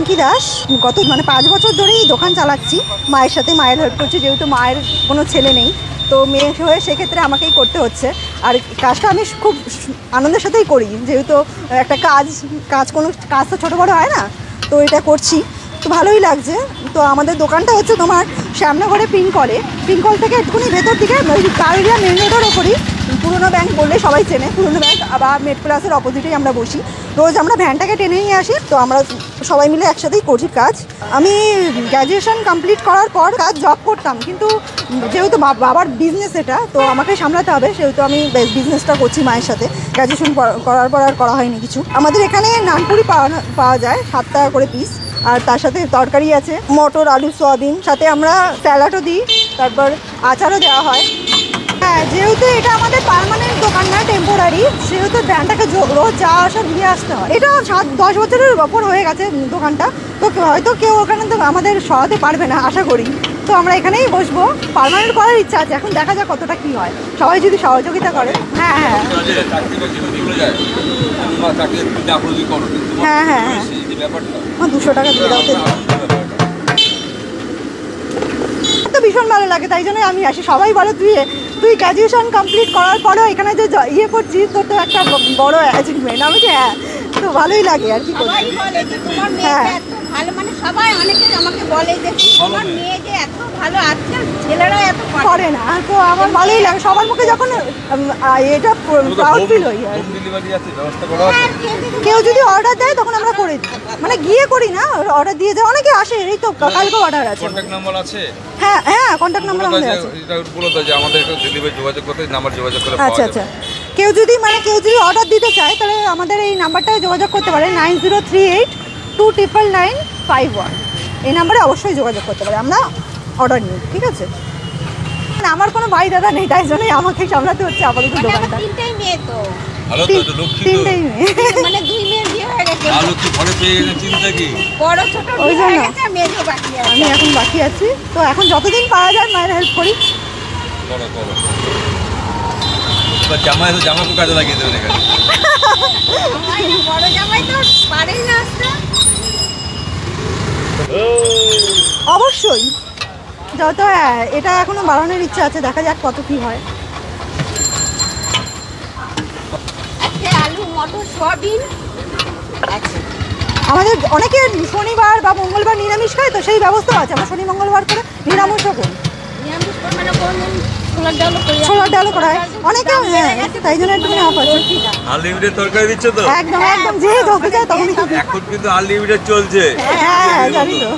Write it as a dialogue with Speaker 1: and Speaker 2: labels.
Speaker 1: পিঙ্কি দাস। গত 5 বছর ধরেই দোকান চালাচ্ছি মায়ের সাথে। মায়ের হেল্প করছি, যেহেতু মায়ের কোনো ছেলে নেই, তো মেয়ে হয়ে সেক্ষেত্রে আমাকেই করতে হচ্ছে। আর কাজটা আমি খুব আনন্দের সাথেই করি, যেহেতু একটা কাজ কোনো কাজ তো ছোটো বড়ো হয় না, তো এটা করছি তো ভালোই লাগছে। তো আমাদের দোকানটা হচ্ছে তোমার শ্যামনগরে পিঙ্কল থেকে একটুখানি ভেতর দিকে, ওই কারুরিয়া মেন রোডের ওপরই। পুরনো ব্যাংক বললে সবাই চেনে, পুরনো ব্যাংক আবার মেড প্লাসের অপোজিটেই আমরা বসি। রোজ আমরা ভ্যানটাকে টেনে নিয়ে আসি, তো আমরা সবাই মিলে একসাথেই করছি কাজ। আমি গ্র্যাজুয়েশন কমপ্লিট করার পর জব করতাম, কিন্তু যেহেতু বাবার বিজনেস এটা, তো আমাকে সামলাতে হবে, সেহেতু আমি বিজনেসটা করছি মায়ের সাথে। গ্র্যাজুয়েশন করার পর আর করা হয়নি কিছু। আমাদের এখানে নানপুরি পাওয়া যায় 7 টাকা করে পিস, আর তার সাথে তরকারি আছে মটর, আলু, সয়াবিন, সাথে আমরা স্যালাডও দিই, তারপর আচারও দেওয়া হয়। হ্যাঁ, যেহেতু এটা আমাদের পার্মানেন্ট দোকান না, টেম্পোরারি, সেহেতু ব্র্যান্ডটাকে রোজ যা আসা দিয়ে আসতে হয়। এটা 7-10 বছরের ওপর হয়ে গেছে দোকানটা, তো হয়তো কেউ ওখানে তো আমাদের সরাতে পারবে না আশা করি। তো আমরা এখানেই বসবো, পার্মানেন্ট করার ইচ্ছা আছে, এখন দেখা যাক কতটা কী হয়, সবাই যদি সহযোগিতা করে। হ্যাঁ হ্যাঁ হ্যাঁ হ্যাঁ হ্যাঁ, 200 টাকা দিয়ে দাও তো। ভীষণ ভালো লাগে, তাই জন্যই আমি আসি। সবাই বলে তুই গ্র্যাজুয়েশন কমপ্লিট করার পরেও এখানে যে ইয়ে করছিস, তোর তো একটা বড় অ্যাচিভমেন্ট। আমি যে হ্যাঁ, তো ভালোই লাগে আর কি করছি। হ্যাঁ,
Speaker 2: ভালো, মানে সবাই অনেকে আমাকে বলে যে তোমার মেয়ে যে এত ভালো, আজকাল ছেলেরা এত
Speaker 1: করে না, তো আমার ভালোই লাগে। সবার মুখে যখন এটা প্রাউড ফিল হই। আর কেউ যদি অর্ডার দেয় তখন আমরা করে দিই, মানে গিয়ে করি না, অর্ডার দিয়ে যায়। অনেকে আসে, এই তো কালকে অর্ডার আছে।
Speaker 3: কন্টাক্ট নাম্বার আছে?
Speaker 1: হ্যাঁ হ্যাঁ, কন্টাক্ট নাম্বার আমাদের আছে।
Speaker 3: এটা বলে দাও যে আমাদের ডেলিভারি যোগাযোগ করতে, নাম্বার যোগাযোগ করে।
Speaker 1: আচ্ছা আচ্ছা, কেউ যদি অর্ডার দিতে চায়, তাহলে আমাদের এই নাম্বারটায় যোগাযোগ করতে পারে, 9038299951। এই নাম্বারে অবশ্যই যোগাযোগ করতে পারে, আমরা অর্ডার নিই। ঠিক আছে, আমার কোনো ভাই দাদা নেই, তাই জন্যই আমাকে সামলাতে হচ্ছে আপাতত দোকানটা।
Speaker 2: তিনটাই মেয়ে তো,
Speaker 3: ভালো তো, লক্ষ্মী তো।
Speaker 1: তিনটাই মেয়ে,
Speaker 2: মানে 2 মেয়ের বিয়ে হয়ে গেছে।
Speaker 3: ভালো, কি ঘরে পেয়ে গেছে, চিন্তা কি?
Speaker 2: বড় ছোট
Speaker 1: ওই
Speaker 2: বিয়ে হয়ে
Speaker 1: জন্য
Speaker 2: গেছে, মেয়েও বাকি আছে।
Speaker 1: আমি এখন বাকি আছি, তো এখন যতদিন পাওয়া যায় মায়ের হেল্প করি।
Speaker 3: করো। জামাকে কাজে লাগিয়ে দেবেন এখানে।
Speaker 2: বড় জামাই তো পারেই না আসতে।
Speaker 1: অবশ্যই যত, হ্যাঁ, এটা এখনো বাড়ানোর ইচ্ছা আছে, দেখা যাক কত কি হয়।
Speaker 2: আজকে আলু, মটর, সয়াবিন আছে।
Speaker 1: আমাদের অনেকে শনিবার বা মঙ্গলবার নিরামিষ খায়, তো সেই ব্যবস্থা আছে। আমরা শনি মঙ্গলবার করে নিরামিষও করি,
Speaker 2: নিরামিষ করে, মানে কোনদিন
Speaker 1: ছোলার ডালও করা হয় অনেকে। হ্যাঁ, তাই জন্য একটু অফ আছে।
Speaker 3: আনলিমিটেড তরকারি দিচ্ছ তো?
Speaker 1: একদম একদম, যে যত চায় তখনই।
Speaker 3: এখন কিন্তু আনলিমিটেড চলছে।
Speaker 1: হ্যাঁ জানি তো।